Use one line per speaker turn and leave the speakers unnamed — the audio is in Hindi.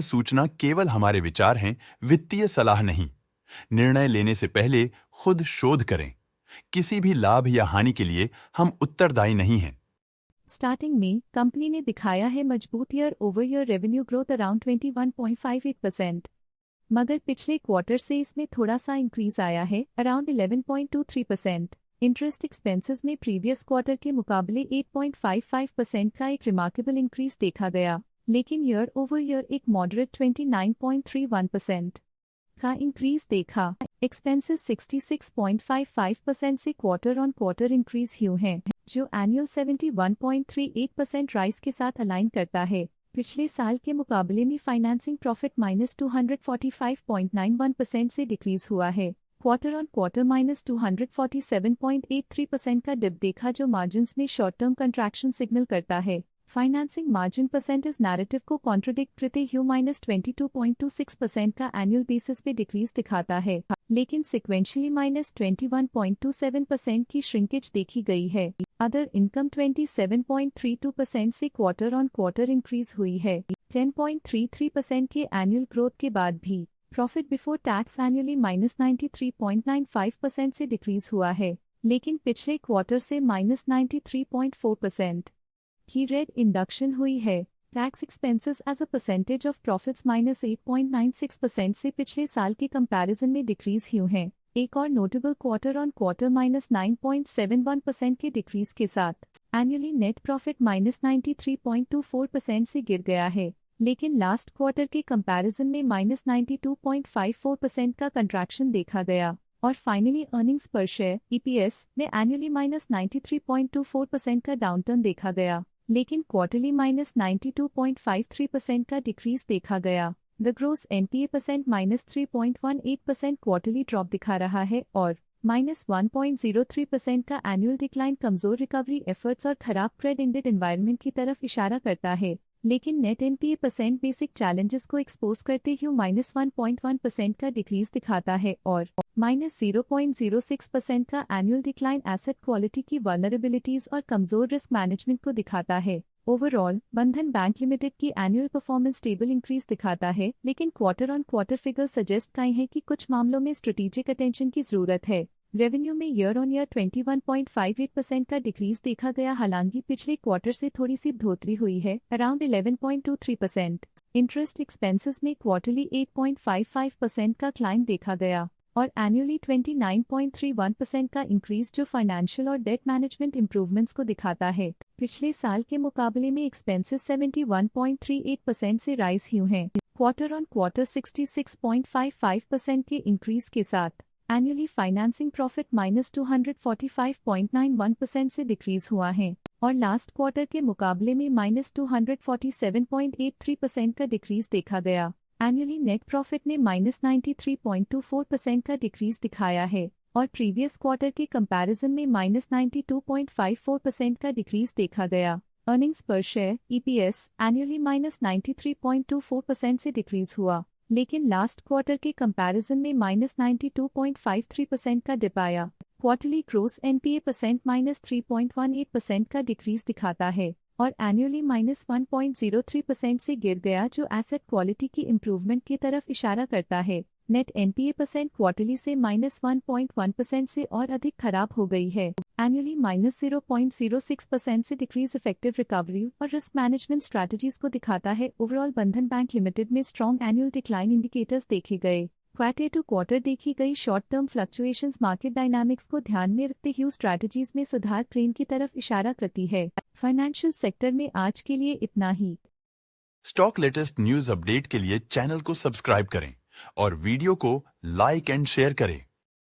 सूचना केवल हमारे विचार हैं, वित्तीय सलाह नहीं। निर्णय लेने से पहले खुद शोध करें। किसी भी लाभ या हानि के लिए हम उत्तरदायी नहीं हैं।
स्टार्टिंग में कंपनी ने दिखाया है मजबूत year over year revenue growth around 21.58%, मगर पिछले क्वार्टर से इसमें थोड़ा सा इंक्रीज आया है अराउंड 11.23%। इंटरेस्ट एक्सपेंसेस में प्रीवियस क्वार्टर के मुकाबले 8.55% का एक रिमार्केबल इंक्रीज देखा गया, लेकिन ईयर ओवर ईयर एक मॉडरेट 29.31% का इंक्रीज देखा। एक्सपेंसेस 66.55% से क्वार्टर ऑन क्वार्टर इंक्रीज हुए हैं, जो एनुअल 71.38% राइज के साथ अलाइन करता है। पिछले साल के मुकाबले में फाइनेंसिंग प्रॉफिट -245.91% से डिक्रीज हुआ है। क्वार्टर ऑन क्वार्टर -247.83% का डिप देखा, जो मार्जिन्स में शॉर्ट टर्म कंट्रैक्शन सिग्नल करता है। फाइनेंसिंग मार्जिन परसेंटेज नैरेटिव को कॉन्ट्रडिक्ट करते हुए -22.26% का एनुअल बेसिस पे डिक्रीज दिखाता है, लेकिन सिक्वेंशियली -21.27% की श्रिंकेज देखी गई है। अदर इनकम 27.32% से क्वार्टर ऑन क्वार्टर इंक्रीज हुई है। 10.33% के एनुअल ग्रोथ के बाद भी प्रॉफिट बिफोर टैक्स एनुअली -93.95% से डिक्रीज हुआ है, लेकिन पिछले क्वार्टर से -93.4% की रेट इंडक्शन हुई है। Tax expenses as a percentage of profits -8.96% से पिछले साल के कंपैरिजन में डिक्रीज हुए हैं। एक और नोटेबल क्वार्टर ऑन क्वार्टर -9.71% के डिक्रीज के साथ एनुअली नेट प्रॉफिट -93.24% से गिर गया है, लेकिन लास्ट क्वार्टर के कंपैरिजन में -92.54% का कंट्रैक्शन देखा गया। और फाइनली अर्निंग्स पर शेयर EPS में एनुअली -93.24% का डाउनटर्न देखा गया, लेकिन क्वार्टरली -92.53% का डिक्रीज देखा गया। The gross NPA percent -3.18% quarterly drop दिखा रहा है और -1.03% का एनुअल डिक्लाइन कमजोर रिकवरी एफर्ट्स और खराब क्रेडिट एनवायरनमेंट की तरफ इशारा करता है। लेकिन net NPA percent basic challenges को एक्सपोज करते हुए -1.1% का डिक्रीज दिखाता है और -0.06% का एनुअल डिक्लाइन एसेट क्वालिटी की वल्नरेबिलिटीज और कमजोर रिस्क मैनेजमेंट को दिखाता है। ओवरऑल बंधन बैंक लिमिटेड की एनुअल परफॉर्मेंस स्टेबल इंक्रीज दिखाता है, लेकिन quarter on quarter figure suggest किए हैं कि कुछ मामलों में स्ट्रेटेजिक अटेंशन की जरूरत है। रेवेन्यू में ईयर ऑन ईयर 21.58% का डिक्रीज देखा गया, हालांकि पिछले क्वार्टर से थोड़ी सी बढ़ोतरी हुई है अराउंड 11.23%। इंटरेस्ट एक्सपेंसेस में क्वार्टरली 8.55% का क्लाइम देखा गया और एनुअली 29.31% का इंक्रीज, जो फाइनेंशियल और डेट मैनेजमेंट इंप्रूवमेंट्स को दिखाता है। पिछले साल के मुकाबले में एक्सपेंसेस 71.38% से राइज हुए हैं। क्वार्टर ऑन क्वार्टर 66.55% के इंक्रीज के साथ एनुअली फाइनेंसिंग प्रॉफिट -245.91% से डिक्रीज हुआ है और लास्ट क्वार्टर के मुकाबले में -247.83% का डिक्रीज देखा गया। एनुअली नेट प्रॉफिट ने -93.24% का डिक्रीज दिखाया है और प्रीवियस क्वार्टर के कंपैरिजन में -92.54% का डिक्रीज देखा गया। अर्निंग्स पर शेयर EPS एनुअली -93.24% से डिक्रीज हुआ, लेकिन लास्ट क्वार्टर के कंपैरिजन में -92.53% का डिप आया। क्वार्टरली ग्रोस NPA परसेंट -3.18% का डिक्रीज दिखाता है और एनुअली -1.03% से गिर गया, जो एसेट क्वालिटी की इंप्रूवमेंट की तरफ इशारा करता है। नेट NPA परसेंट क्वार्टरली से -1.1% से और अधिक खराब हो गई है। एनुअली -0.06% से डिक्रीज इफेक्टिव रिकवरी और रिस्क मैनेजमेंट स्ट्रैटेजीज को दिखाता है। ओवरऑल बंधन बैंक लिमिटेड में स्ट्रॉन्ग एनुअल डिक्लाइन इंडिकेटर्स देखे गए। क्वार्टर टू क्वार्टर देखी गई short term fluctuations market dynamics को ध्यान में रखते हुए स्ट्रैटेजीज में सुधार ट्रेंड की तरफ इशारा करती है। फाइनेंशियल सेक्टर में आज के लिए इतना ही।
स्टॉक लेटेस्ट न्यूज अपडेट के लिए चैनल को सब्सक्राइब करें और वीडियो को लाइक एंड शेयर करें।